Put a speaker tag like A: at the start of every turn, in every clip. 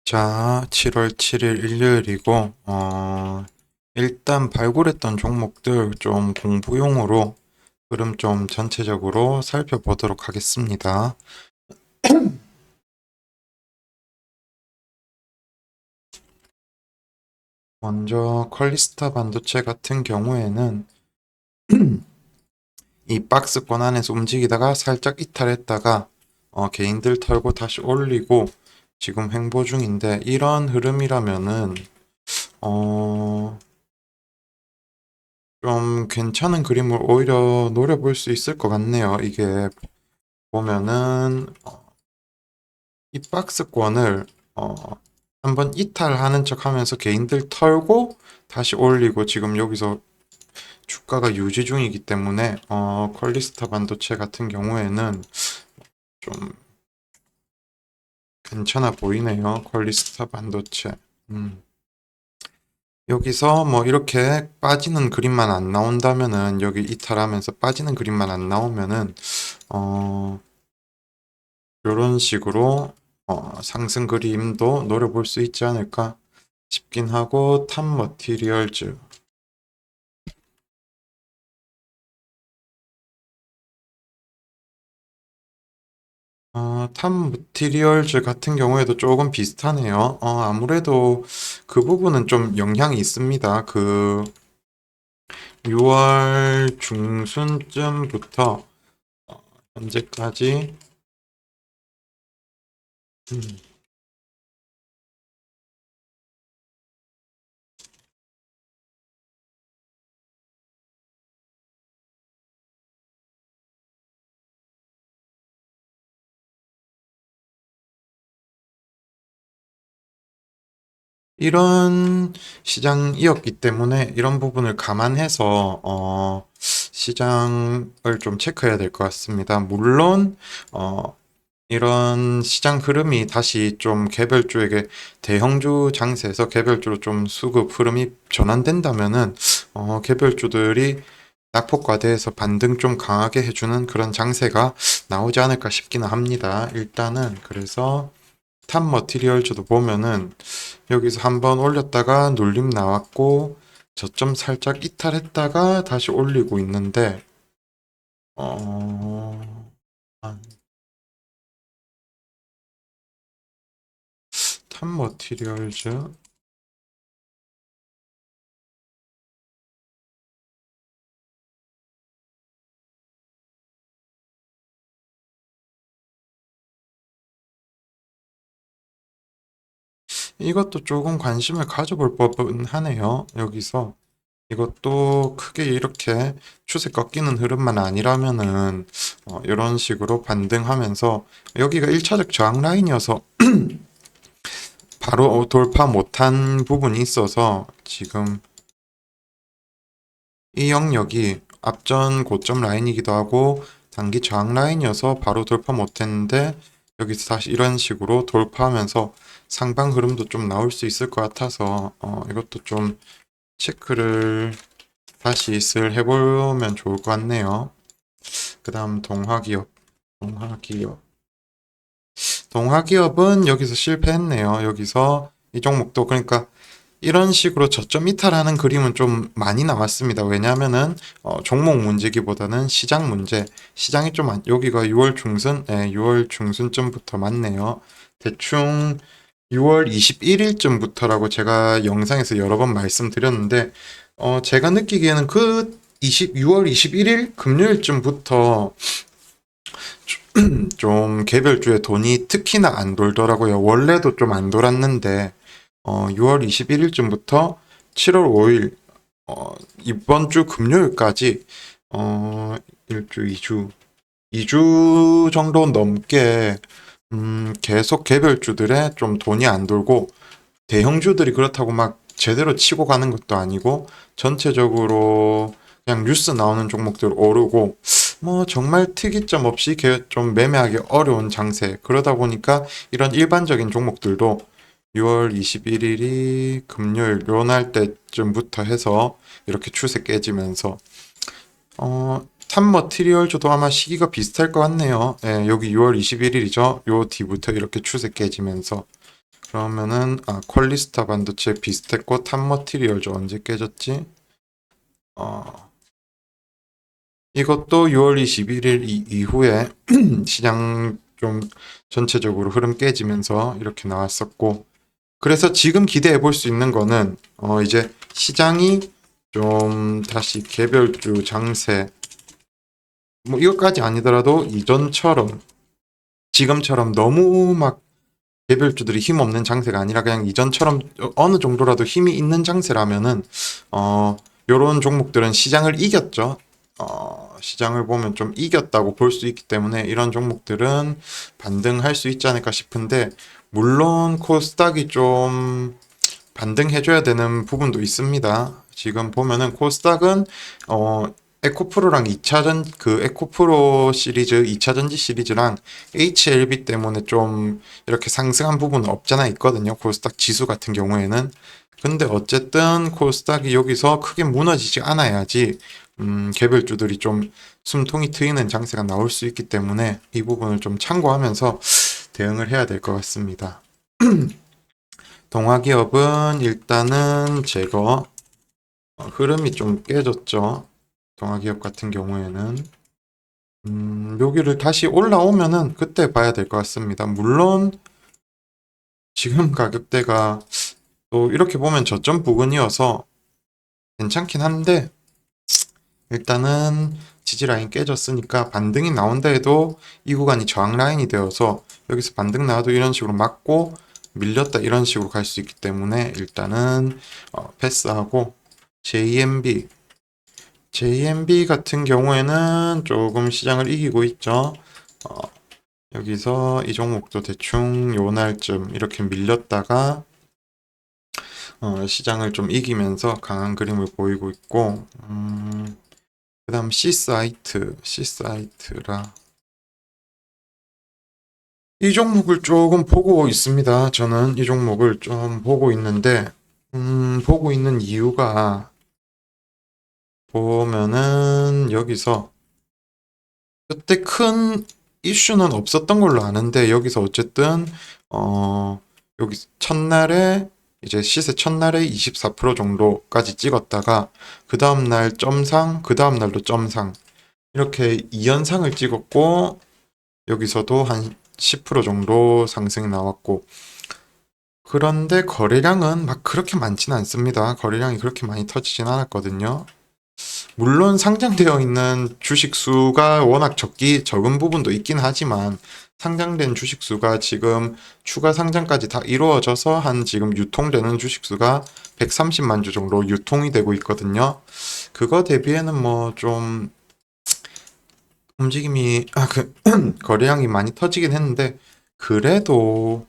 A: 자, 7월 7일 일요일이고, 일단 발굴했던 종목들 좀 공부용으로 흐름 좀 전체적으로 살펴보도록 하겠습니다. 먼저 퀄리스타 반도체 같은 경우에는 이 박스권 안에서 움직이다가 살짝 이탈했다가 개인들 털고 다시 올리고 지금 횡보 중인데 이런 흐름이라면은 어, 좀 괜찮은 그림을 오히려 노려볼 수 있을 것 같네요. 이게 보면은 이 박스권을 어, 한번 이탈하는 척 하면서 개인들 털고 다시 올리고 지금 여기서 주가가 유지 중이기 때문에 퀄리스타 반도체 같은 경우에는 좀 괜찮아 보이네요. 퀄리스타 반도체. 음. 여기서 뭐 이렇게 빠지는 그림만 안 나온다면은 여기 이탈하면서 빠지는 그림만 안 나오면은 어 이런 식으로 상승 그림도 노려볼 수 있지 않을까 싶긴 하고 탑 머티리얼즈 탑 머티리얼즈 같은 경우에도 조금 비슷하네요. 아무래도 그 부분은 좀 영향이 있습니다. 그 6월 중순쯤부터 현재까지 음, 이런 시장이었기 때문에 이런 부분을 감안해서 시장을 좀 체크해야 될 것 같습니다. 물론 어, 이런 시장 흐름이 다시 좀 개별주에게 대형주 장세에서 개별주로 좀 수급 흐름이 전환된다면은 개별주들이 낙폭과대해서 반등 좀 강하게 해주는 그런 장세가 나오지 않을까 싶기는 합니다. 일단은 그래서 탑 머티리얼즈도 보면은 여기서 한번 올렸다가 눌림 나왔고 저점 살짝 이탈했다가 다시 올리고 있는데 어... 탑 머티리얼즈 이것도 조금 관심을 가져볼 법은 하네요. 여기서 이것도 크게 이렇게 추세 꺾이는 흐름만 아니라면은 이런 식으로 반등하면서 여기가 1차적 저항 라인이어서 바로 돌파 못한 부분이 있어서 지금 이 영역이 앞전 고점 라인이기도 하고 단기 저항 라인이어서 바로 돌파 못했는데 여기서 다시 이런 식으로 돌파하면서 상방 흐름도 좀 나올 수 있을 것 같아서 이것도 좀 체크를 다시 슬 해보면 좋을 것 같네요. 그 다음 동화기업. 동화기업은 여기서 실패했네요. 여기서 이 종목도 그러니까 이런 식으로 저점 이탈하는 그림은 좀 많이 나왔습니다. 왜냐하면은 종목 문제기보다는 시장 문제. 시장이 좀 여기가 6월 중순, 네, 6월 중순쯤부터 맞네요. 대충 6월 21일쯤부터라고 제가 영상에서 여러 번 말씀드렸는데 제가 느끼기에는 그 6월 21일 금요일쯤부터 좀 개별주에 돈이 특히나 안 돌더라고요. 원래도 좀 안 돌았는데 6월 21일쯤부터 7월 5일 이번 주 금요일까지 일주, 2주 정도 넘게 계속 개별주들에 좀 돈이 안 돌고 대형주들이 그렇다고 막 제대로 치고 가는 것도 아니고 전체적으로 그냥 뉴스 나오는 종목들 오르고 뭐 정말 특이점 없이 좀 매매하기 어려운 장세. 그러다 보니까 이런 일반적인 종목들도 6월 21일이 금요일 요날 때쯤부터 해서 이렇게 추세 깨지면서 탑 머티리얼즈도 아마 시기가 비슷할 것 같네요. 예, 여기 6월 21일이죠. 요 뒤부터 이렇게 추세 깨지면서 그러면은 퀄리스타 반도체 비스테코 탑머티리얼즈 언제 깨졌지? 이것도 6월 21일 이후에 시장 좀 전체적으로 흐름 깨지면서 이렇게 나왔었고, 그래서 지금 기대해 볼 수 있는 거는 이제 시장이 좀 다시 개별주 장세, 뭐 이것까지 아니더라도 이전처럼 지금처럼 너무 막 개별주들이 힘 없는 장세가 아니라 그냥 이전처럼 어느 정도라도 힘이 있는 장세라면은 요런 종목들은 시장을 이겼죠. 시장을 보면 좀 이겼다고 볼 수 있기 때문에 이런 종목들은 반등할 수 있지 않을까 싶은데, 물론 코스닥이 좀 반등해줘야 되는 부분도 있습니다. 지금 보면은 코스닥은 에코프로랑 2차전 그 에코프로 시리즈 2차전지 시리즈랑 HLB 때문에 좀 이렇게 상승한 부분은 없잖아 있거든요. 코스닥 지수 같은 경우에는. 근데 어쨌든 코스닥이 여기서 크게 무너지지 않아야지 개별주들이 좀 숨통이 트이는 장세가 나올 수 있기 때문에 이 부분을 좀 참고하면서 대응을 해야 될 것 같습니다. 동화기업은 일단은 제거, 흐름이 좀 깨졌죠. 동화기업 같은 경우에는 여기를 다시 올라오면은 그때 봐야 될 것 같습니다. 물론 지금 가격대가 또 이렇게 보면 저점 부근이어서 괜찮긴 한데, 일단은 지지 라인 깨졌으니까 반등이 나온다 해도 이 구간이 저항 라인이 되어서 여기서 반등 나와도 이런 식으로 맞고 밀렸다 이런 식으로 갈 수 있기 때문에 일단은 패스하고, JMB 같은 경우에는 조금 시장을 이기고 있죠. 어, 여기서 이 종목도 대충 요 날쯤 이렇게 밀렸다가 시장을 좀 이기면서 강한 그림을 보이고 있고, 그 다음 C사이트라 이 종목을 조금 보고 있습니다. 저는 이 종목을 좀 보고 있는데, 보고 있는 이유가 보면은 여기서 그때 큰 이슈는 없었던 걸로 아는데, 여기서 어쨌든 여기 첫날에 이제 시세 첫날에 24% 정도까지 찍었다가 그 다음날 점상, 그 다음날도 점상, 이렇게 2연상을 찍었고 여기서도 한 10% 정도 상승이 나왔고, 그런데 거래량은 막 그렇게 많지는 않습니다. 거래량이 그렇게 많이 터지진 않았거든요. 물론 상장되어 있는 주식 수가 워낙 적은 부분도 있긴 하지만, 상장된 주식 수가 지금 추가 상장까지 다 이루어져서 한 지금 유통되는 주식 수가 130만 주 정도 유통이 되고 있거든요. 그거 대비에는 뭐 좀 움직임이 거래량이 많이 터지긴 했는데, 그래도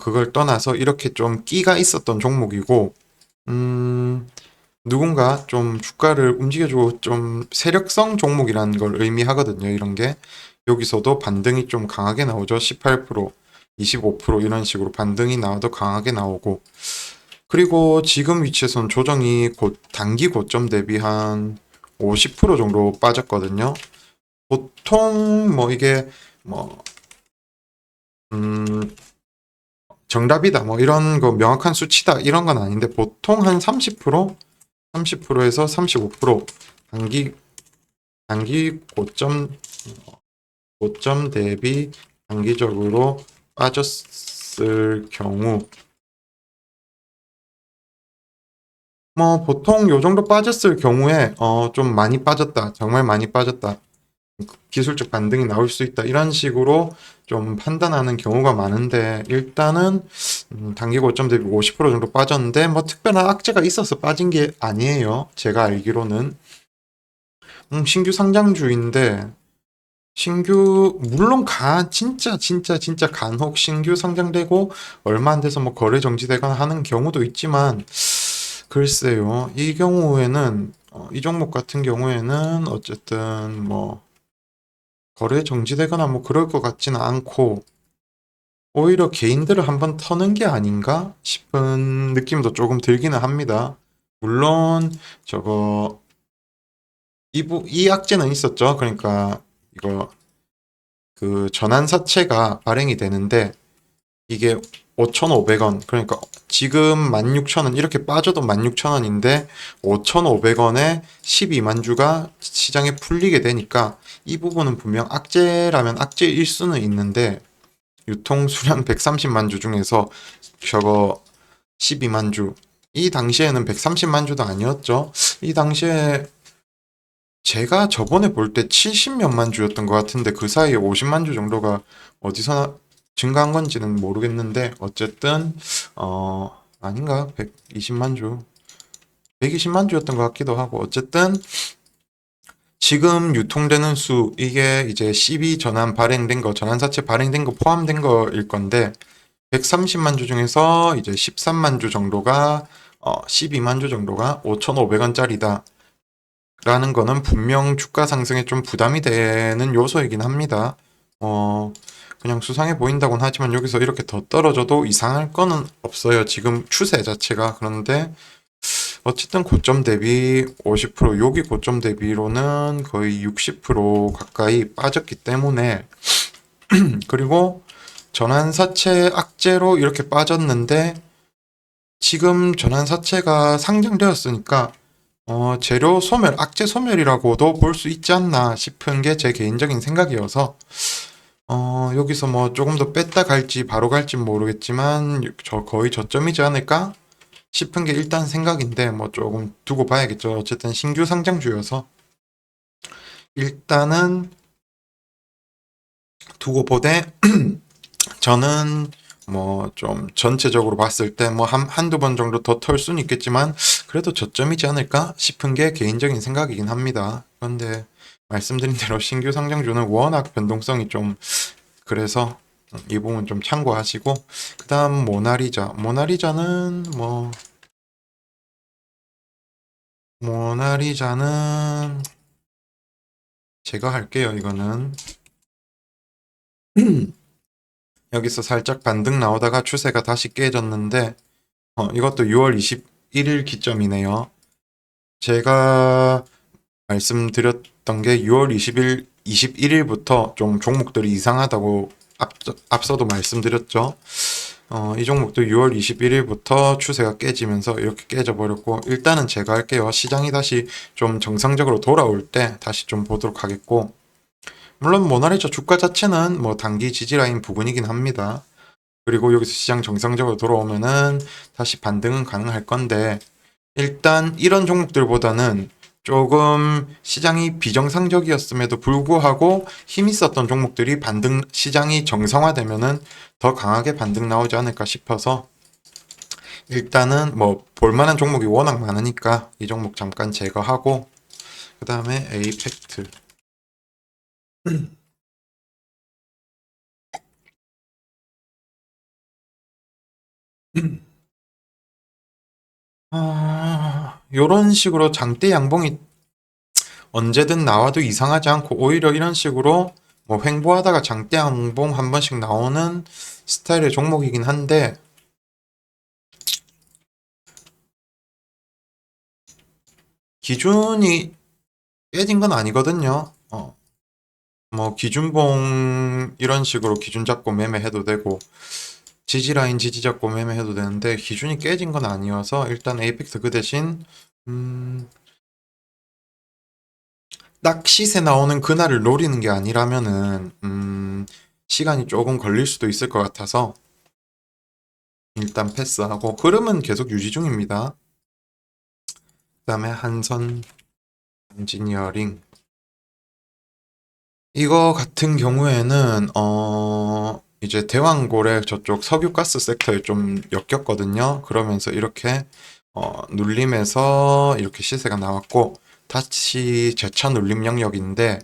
A: 그걸 떠나서 이렇게 좀 끼가 있었던 종목이고, 음, 누군가 좀 주가를 움직여주고 좀 세력성 종목이라는 걸 의미하거든요. 이런 게 여기서도 반등이 좀 강하게 나오죠. 18%, 25% 이런 식으로 반등이 나와도 강하게 나오고, 그리고 지금 위치에선 조정이 곧 단기 고점 대비 한 50% 정도 빠졌거든요. 보통 뭐 이게 뭐 음, 정답이다 뭐 이런 거 명확한 수치다 이런 건 아닌데, 보통 한 30%, 30%에서 35% 단기 고점 대비 단기적으로 빠졌을 경우, 뭐 보통 요 정도 빠졌을 경우에 좀 많이 빠졌다, 정말 많이 빠졌다, 기술적 반등이 나올 수 있다 이런 식으로 좀 판단하는 경우가 많은데, 일단은 단기 고점 대비 50% 정도 빠졌는데 뭐 특별한 악재가 있어서 빠진 게 아니에요. 제가 알기로는 신규 상장주인데, 물론 진짜 간혹 신규 상장되고 얼마 안 돼서 뭐 거래 정지되거나 하는 경우도 있지만, 글쎄요, 이 경우에는 이 종목 같은 경우에는 어쨌든 뭐 거래 정지되거나 뭐 그럴 것 같지는 않고, 오히려 개인들을 한번 터는 게 아닌가 싶은 느낌도 조금 들기는 합니다. 물론 저거 이 악재는 있었죠. 그러니까 이거 그 전환사채가 발행이 되는데, 이게 5,500원. 그러니까 지금 16,000원 이렇게 빠져도 16,000원인데 5,500원에 12만 주가 시장에 풀리게 되니까 이 부분은 분명 악재라면 악재일 수는 있는데 유통 수량 130만 주 중에서 저거 12만 주. 이 당시에는 130만 주도 아니었죠. 이 당시에 제가 저번에 볼 때 70몇만 주였던 것 같은데 그 사이에 50만 주 정도가 어디서 증가한 건지는 모르겠는데 어쨌든 아닌가? 120만 주. 120만 주였던 것 같기도 하고 어쨌든 지금 유통되는 수 이게 이제 12 전환 발행된 거 전환사채 발행된 거 포함된 거일 건데 130만 주 중에서 이제 13만 주 정도가 12만 주 정도가 5,500원짜리다. 라는 거는 분명 주가 상승에 좀 부담이 되는 요소이긴 합니다. 그냥 수상해 보인다곤 하지만 여기서 이렇게 더 떨어져도 이상할 거는 없어요. 지금 추세 자체가. 그런데 어쨌든 고점 대비 50%, 여기 고점 대비로는 거의 60% 가까이 빠졌기 때문에 그리고 전환사채 악재로 이렇게 빠졌는데 지금 전환사채가 상장되었으니까 재료 소멸, 악재 소멸이라고도 볼 수 있지 않나 싶은 게 제 개인적인 생각이어서 여기서 뭐 조금 더 뺐다 갈지 바로 갈지 모르겠지만 저 거의 저점이지 않을까 싶은 게 일단 생각인데 뭐 조금 두고 봐야겠죠. 어쨌든 신규 상장주여서 일단은 두고 보되 저는 뭐 좀 전체적으로 봤을 때 뭐 한두 번 정도 더 털 수는 있겠지만 그래도 저점이지 않을까 싶은 게 개인적인 생각이긴 합니다. 그런데 말씀드린 대로 신규 상장주는 워낙 변동성이 좀 그래서 이 부분 좀 참고하시고 그다음 모나리자는 뭐 모나리자는 제가 할게요. 이거는 여기서 살짝 반등 나오다가 추세가 다시 깨졌는데 이것도 6월 21일 기점이네요. 제가 말씀드렸던 게 6월 20일, 21일부터 좀 종목들이 이상하다고 앞서도 말씀드렸죠. 이 종목도 6월 21일부터 추세가 깨지면서 이렇게 깨져버렸고, 일단은 제가 할게요. 시장이 다시 좀 정상적으로 돌아올 때 다시 좀 보도록 하겠고, 물론 모나리자 주가 자체는 뭐 단기 지지라인 부근이긴 합니다. 그리고 여기서 시장 정상적으로 돌아오면은 다시 반등은 가능할 건데, 일단 이런 종목들보다는 조금 시장이 비정상적이었음에도 불구하고 힘 있었던 종목들이 시장이 정상화되면은 더 강하게 반등 나오지 않을까 싶어서 일단은 뭐 볼만한 종목이 워낙 많으니까 이 종목 잠깐 제거하고 그 다음에 에이펙트. 요런 식으로 장대 양봉이 언제든 나와도 이상하지 않고 오히려 이런 식으로 뭐 횡보하다가 장대 양봉 한 번씩 나오는 스타일의 종목이긴 한데 기준이 깨진 건 아니거든요. 뭐 기준봉 이런 식으로 기준 잡고 매매해도 되고 지지라인 지지 잡고 매매해도 되는데 기준이 깨진 건 아니어서 일단 에이펙스 그 대신 딱 시세 나오는 그날을 노리는 게 아니라면은 시간이 조금 걸릴 수도 있을 것 같아서 일단 패스하고 흐름은 계속 유지 중입니다. 그다음에 한선 엔지니어링 이거 같은 경우에는 이제 대왕고래 저쪽 석유가스 섹터에 좀 엮였거든요. 그러면서 이렇게 눌림에서 이렇게 시세가 나왔고 다시 재차 눌림 영역인데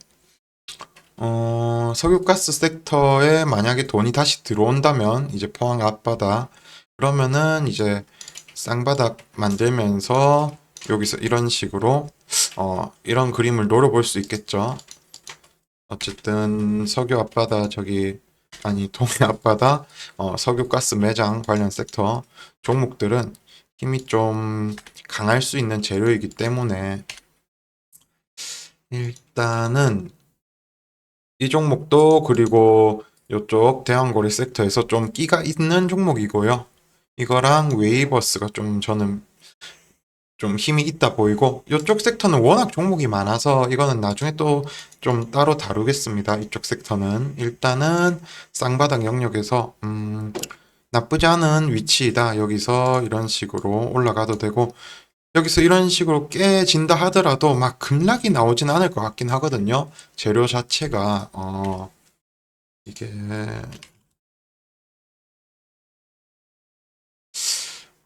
A: 석유가스 섹터에 만약에 돈이 다시 들어온다면 이제 포항 앞바다 그러면은 이제 쌍바닥 만들면서 여기서 이런 식으로 이런 그림을 노려볼 수 있겠죠. 어쨌든 석유 앞바다 저기 아니 동해 앞바다 석유가스 매장 관련 섹터 종목들은 힘이 좀 강할 수 있는 재료이기 때문에 일단은 이 종목도 그리고 요쪽 대왕거래 섹터에서 좀 끼가 있는 종목이고요. 이거랑 웨이버스가 좀 저는 좀 힘이 있다 보이고, 이쪽 섹터는 워낙 종목이 많아서 이거는 나중에 또 좀 따로 다루겠습니다. 이쪽 sek터는 일단은 쌍바닥 영역에서 나쁘지 않은 위치이다. 여기서 이런 식으로 올라가도 되고, 여기서 이런 식으로 깨진다 하더라도 막 급락이 나오진 않을 것 같긴 하거든요. 재료 자체가 이게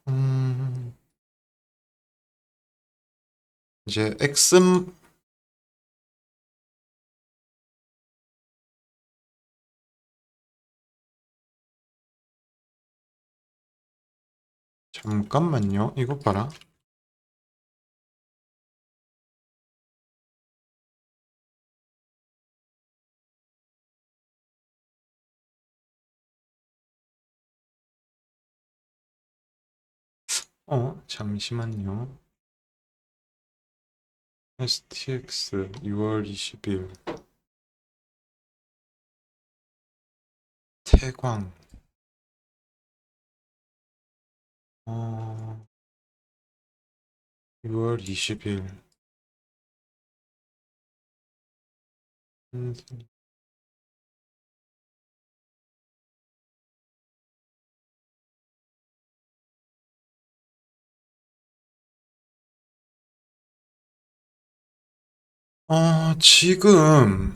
A: 음 이제 엑슨. 잠깐만요. 이거 봐라. 잠시만요. STX 6월 20일 태광. 어, 6월 20일. 지금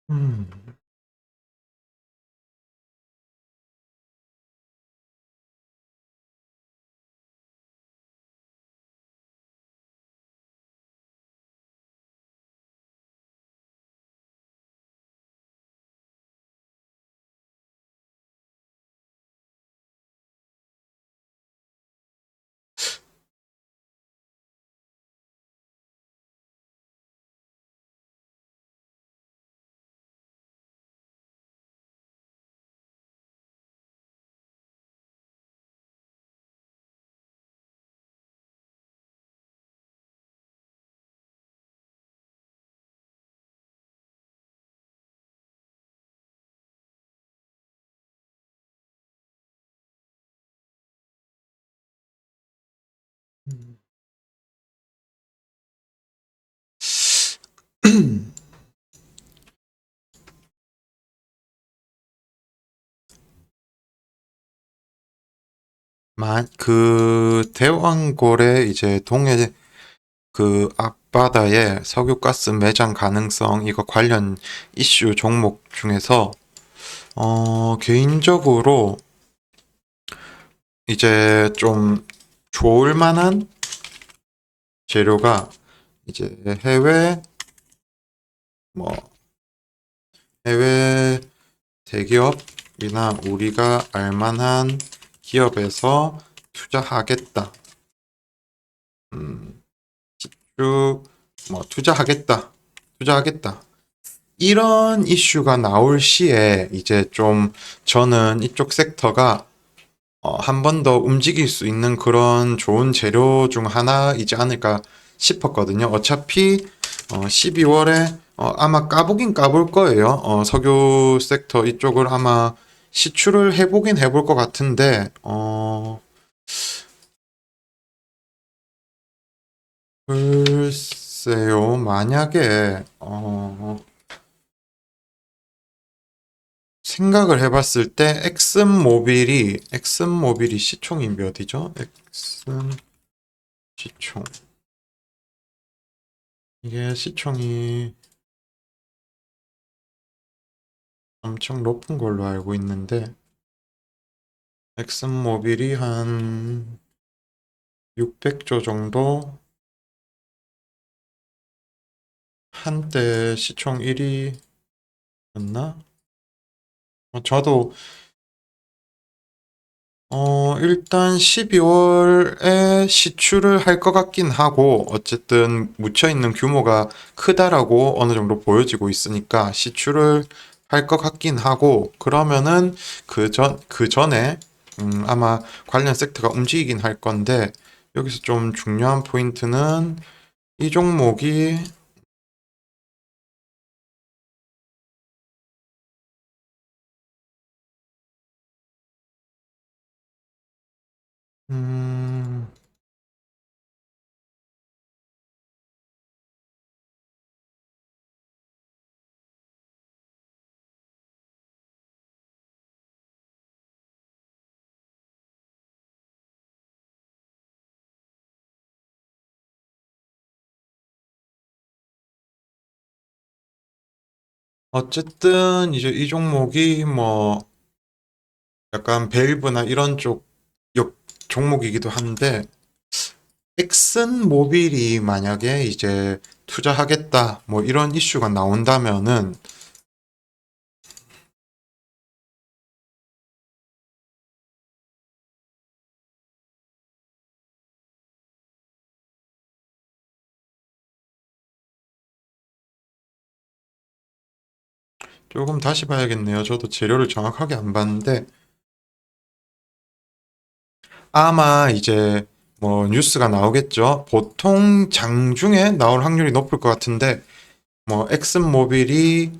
A: 음, 그 대왕골의 이제 동해 그 앞바다에 석유가스 매장 가능성 이거 관련 이슈 종목 중에서 개인적으로 이제 좀 좋을 만한 재료가 이제 뭐 해외 대기업이나 우리가 알만한 기업에서 투자하겠다. 음, 쭉, 투자하겠다. 투자하겠다. 이런 이슈가 나올 시에 이제 좀 저는 이쪽 섹터가 한 번 더 움직일 수 있는 그런 좋은 재료 중 하나이지 않을까 싶었거든요. 어차피 12월에 아마 까보긴 까볼 거예요. 석유 섹터 이쪽을 아마 시추를 해보긴 해볼 것 같은데, 글쎄요, 만약에, 생각을 해봤을 때, 엑슨모빌이 시총이 몇이죠? 엑슨 시총. 이게 시총이 엄청 높은 걸로 알고 있는데 엑슨모빌이 한 600조 정도 한때 시총 1위였나? 저도 일단 12월에 시출을 할 것 같긴 하고, 어쨌든 묻혀있는 규모가 크다라고 어느 정도 보여지고 있으니까 시출을 할 것 같긴 하고, 그러면은 그 전에, 아마 관련 섹터가 움직이긴 할 건데, 여기서 좀 중요한 포인트는 이 종목이, 음, 어쨌든 이제 이 종목이 뭐, 약간 밸브나 이런 쪽 종목이기도 한데, 엑슨 모빌이 만약에 이제 투자하겠다 뭐 이런 이슈가 나온다면은 조금 다시 봐야겠네요. 저도 재료를 정확하게 안 봤는데 아마 이제 뭐 뉴스가 나오겠죠. 보통 장중에 나올 확률이 높을 것 같은데 뭐 엑슨 모빌이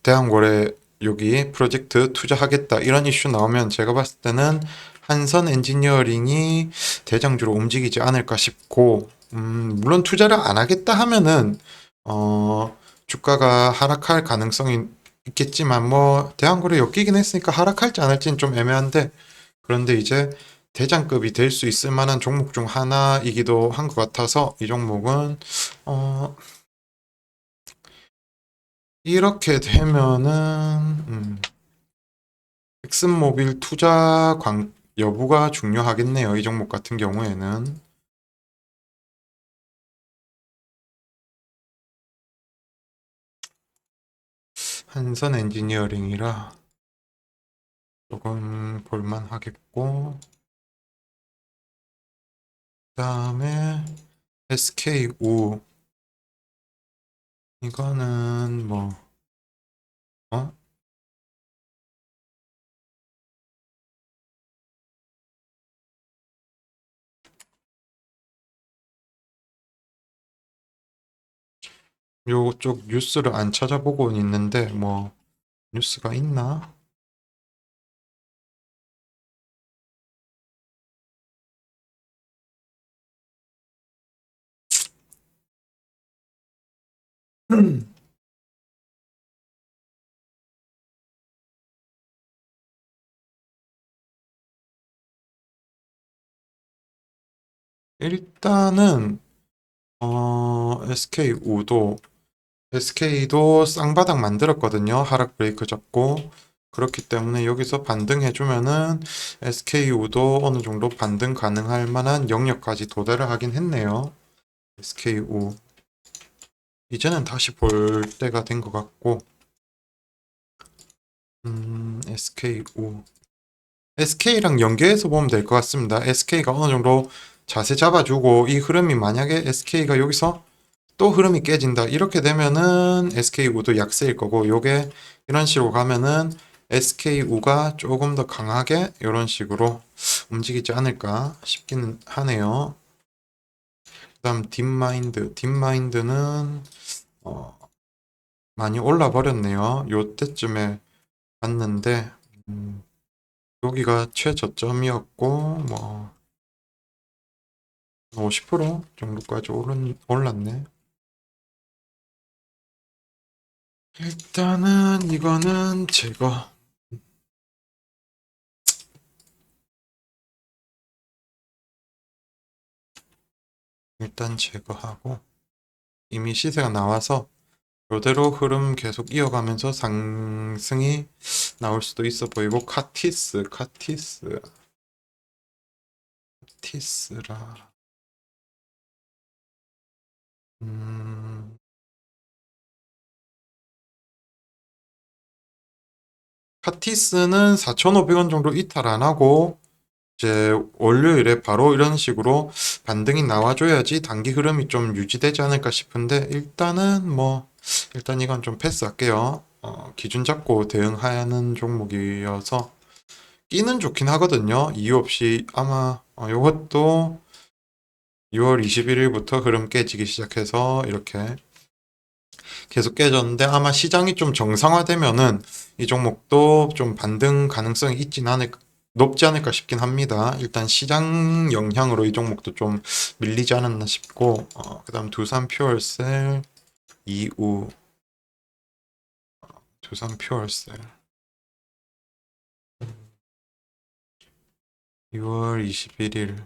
A: 대한고래 여기 프로젝트 투자하겠다 이런 이슈 나오면 제가 봤을 때는 한선 엔지니어링이 대장주로 움직이지 않을까 싶고, 물론 투자를 안 하겠다 하면은 주가가 하락할 가능성이 있겠지만 뭐 대한고래 엮이긴 했으니까 하락할지 안 할지는 좀 애매한데, 그런데 이제 대장급이 될 수 있을 만한 종목 중 하나이기도 한 것 같아서 이 종목은 어, 이렇게 되면은 엑슨모빌 여부가 중요하겠네요. 이 종목 같은 경우에는. 한선 엔지니어링이라 조금 볼만 하겠고, 그다음에 SK우. 이거는 뭐, 어? 요쪽 뉴스를 안 찾아보고 있는데, 뭐, 뉴스가 있나? 일단은, SK도 쌍바닥 만들었거든요. 하락 브레이크 잡고. 그렇기 때문에 여기서 반등해주면은 SK우도 어느 정도 반등 가능할 만한 영역까지 도달을 하긴 했네요. SKU. 이제는 다시 볼 때가 된 것 같고, SKU. SK랑 연계해서 보면 될 것 같습니다. SK가 어느 정도 자세 잡아주고, 이 흐름이 만약에 SK가 여기서 또 흐름이 깨진다. 이렇게 되면은 SK우도 약세일 거고, 요게 이런 식으로 가면은 SK우가 조금 더 강하게 이런 식으로 움직이지 않을까 싶기는 하네요. 그다음 딥마인드. 딥마인드는 어, 많이 올라 버렸네요. 요때쯤에 봤는데 음, 여기가 최저점이었고 뭐 50% 정도까지 올랐네. 일단은 이거는 제거. 일단 제거하고 이미 시세가 나와서 이대로 흐름 계속 이어가면서 상승이 나올 수도 있어 보이고, 카티스라. 음, 카티스는 4,500원 정도 이탈 안 하고, 이제 월요일에 바로 이런 식으로 반등이 나와줘야지 단기 흐름이 좀 유지되지 않을까 싶은데, 일단 이건 좀 패스할게요. 기준 잡고 대응하는 종목이어서 끼는 좋긴 하거든요. 이유 없이 아마 요것도 6월 21일부터 흐름 깨지기 시작해서 이렇게 계속 깨졌는데, 아마 시장이 좀 정상화되면은 이 종목도 좀 반등 가능성이 높지 않을까 싶긴 합니다. 일단 시장 영향으로 이 종목도 좀 밀리지 않았나 싶고, 그다음 두산 퓨얼셀 이후, 두산 퓨얼셀 6월 21일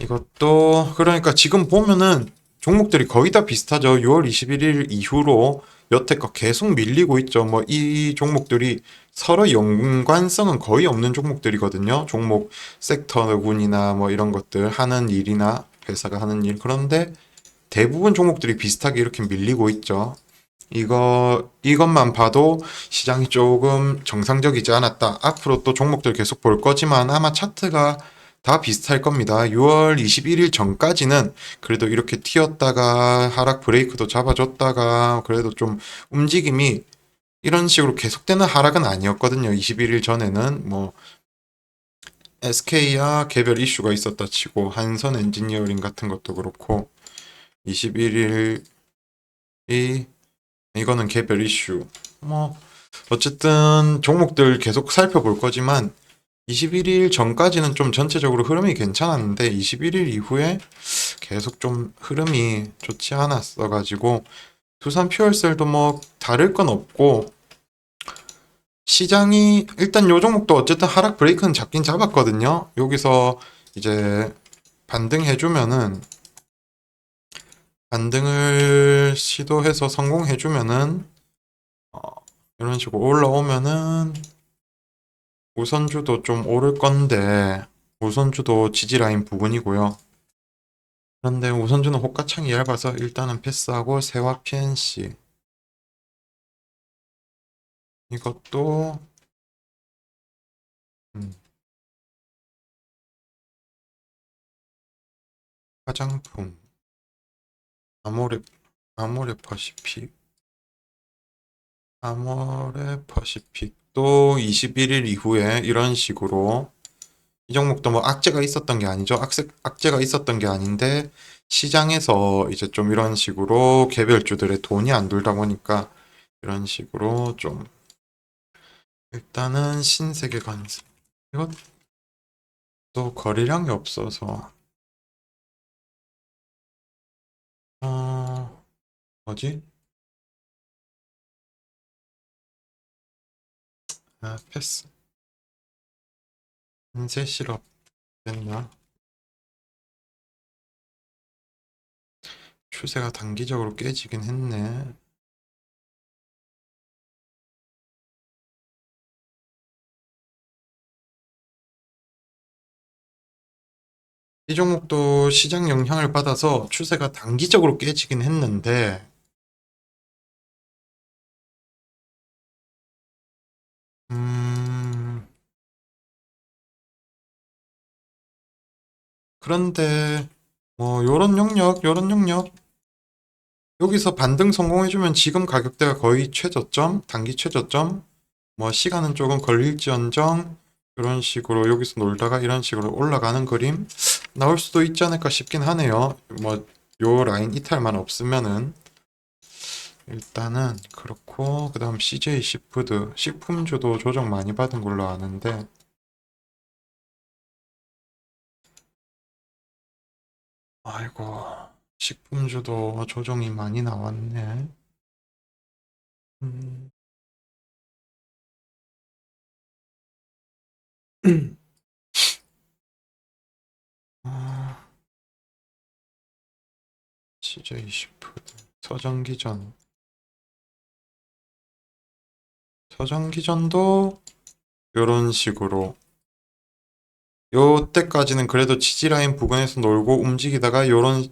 A: 이것도 그러니까 지금 보면은 종목들이 거의 다 비슷하죠. 6월 21일 이후로 여태껏 계속 밀리고 있죠. 뭐 이 종목들이 서로 연관성은 거의 없는 종목들이거든요. 종목 섹터군이나 뭐 이런 것들 하는 일이나 회사가 하는 일. 그런데 대부분 종목들이 비슷하게 이렇게 밀리고 있죠. 이것만 봐도 시장이 조금 정상적이지 않았다. 앞으로 또 종목들 계속 볼 거지만 아마 차트가 다 비슷할 겁니다. 6월 21일 전까지는 그래도 이렇게 튀었다가 하락 브레이크도 잡아줬다가 그래도 좀 움직임이 이런 식으로 계속되는 하락은 아니었거든요. 21일 전에는 뭐 SK야 개별 이슈가 있었다 치고 한선 엔지니어링 같은 것도 그렇고 21일이 이거는 개별 이슈. 뭐 어쨌든 종목들 계속 살펴볼 거지만 21일 전까지는 좀 전체적으로 흐름이 괜찮았는데 21일 이후에 계속 좀 흐름이 좋지 않았어 가지고 두산 퓨얼셀도 뭐 다를 건 없고, 시장이 일단 요 종목도 어쨌든 하락 브레이크는 잡긴 잡았거든요. 여기서 이제 반등해주면은 반등을 시도해서 성공해주면은 어, 이런 식으로 올라오면은 우선주도 좀 오를 건데, 우선주도 지지라인 부근이고요. 그런데 우선주는 호가창이 얇아서 일단은 패스하고, 세와 PNC 이것도 음, 화장품 아모레 아모레 퍼시픽 아모레 퍼시픽도 21일 이후에 이런 식으로, 이 종목도 뭐 악재가 있었던 게 아니죠. 악재가 있었던 게 아닌데 시장에서 이제 좀 이런 식으로 개별주들의 돈이 안 돌다 보니까 이런 식으로 좀, 일단은 신세계관세 이것도 거래량이 없어서 어 뭐지? 패스. 인쇄 실업 됐나? 추세가 단기적으로 깨지긴 했네. 이 종목도 시장 영향을 받아서 추세가 단기적으로 깨지긴 했는데, 음, 그런데 뭐 요런 영역 여기서 반등 성공해주면 지금 가격대가 거의 최저점, 단기 최저점, 뭐 시간은 조금 걸릴지언정 이런 식으로 여기서 놀다가 이런 식으로 올라가는 그림 나올 수도 있지 않을까 싶긴 하네요. 뭐 요 라인 이탈만 없으면은 일단은 그렇고, 그다음 CJ 시푸드 식품주도 조정 많이 받은 걸로 아는데, 아이고 식품주도 조정이 많이 나왔네. 음, 아, CJ20푸드, 서정기전. 서정기전도 요런 식으로 요때까지는 그래도 지지라인 부근에서 놀고 움직이다가 요런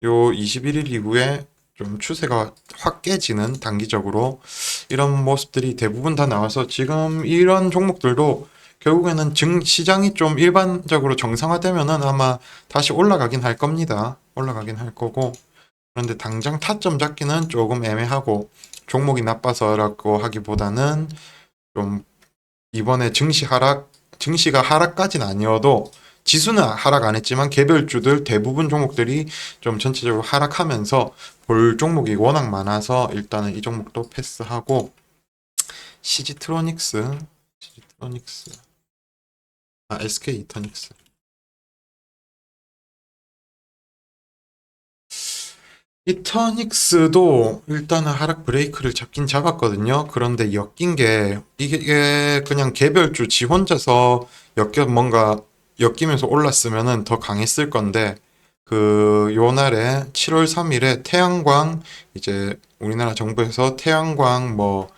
A: 요 21일 이후에 좀 추세가 확 깨지는 단기적으로 이런 모습들이 대부분 다 나와서 지금 이런 종목들도 결국에는 시장이 좀 일반적으로 정상화되면은 아마 다시 올라가긴 할 겁니다. 올라가긴 할 거고. 그런데 당장 타점 잡기는 조금 애매하고 종목이 나빠서라고 하기보다는 좀 이번에 증시가 하락까지는 아니어도 지수는 하락 안 했지만 개별주들 대부분 종목들이 좀 전체적으로 하락하면서 볼 종목이 워낙 많아서 일단은 이 종목도 패스하고 CG트로닉스, CG트로닉스, SK 이터닉스. 이터닉스도 일단은 하락 브레이크를 잡긴 잡았거든요. 그런데 엮인 게 이게 그냥 개별주 지 혼자서 뭔가 엮이면서 올랐으면은 더 강했을 건데 그 요날에 7월 3일에 태양광 이제 우리나라 정부에서 태양광 뭐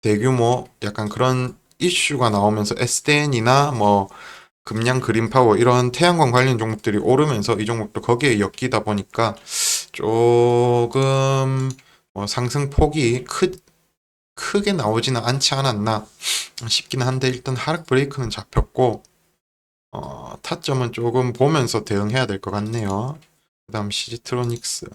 A: 대규모 약간 그런 이슈가 나오면서 SDN이나 뭐 금양 그린파워 이런 태양광 관련 종목들이 오르면서 이 종목도 거기에 엮이다 보니까 조금 상승폭이 크게 나오지는 않지 않았나 싶긴 한데 일단 하락 브레이크는 잡혔고 타점은 조금 보면서 대응해야 될 것 같네요. 그 다음 CG트로닉스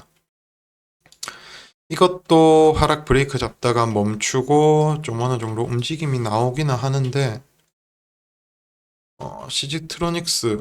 A: 이것도 하락 브레이크 잡다가 멈추고 좀 어느 정도 움직임이 나오기는 하는데 CG트로닉스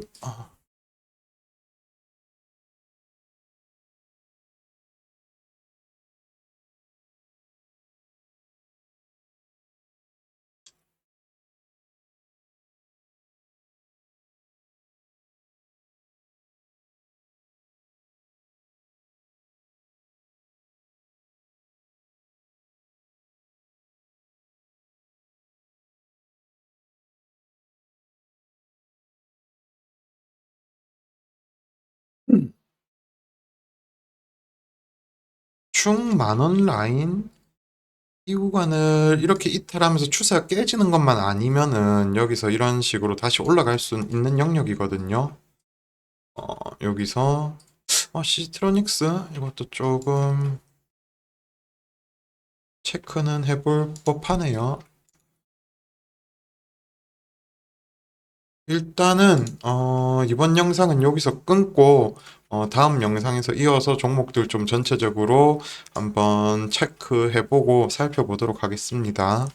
A: 중 만원 라인 이 구간을 이렇게 이탈하면서 추세가 깨지는 것만 아니면은 여기서 이런 식으로 다시 올라갈 수 있는 영역이거든요. 여기서 시트로닉스 이것도 조금 체크는 해볼 법하네요. 일단은 이번 영상은 여기서 끊고 다음 영상에서 이어서 종목들 좀 전체적으로 한번 체크해보고 살펴보도록 하겠습니다.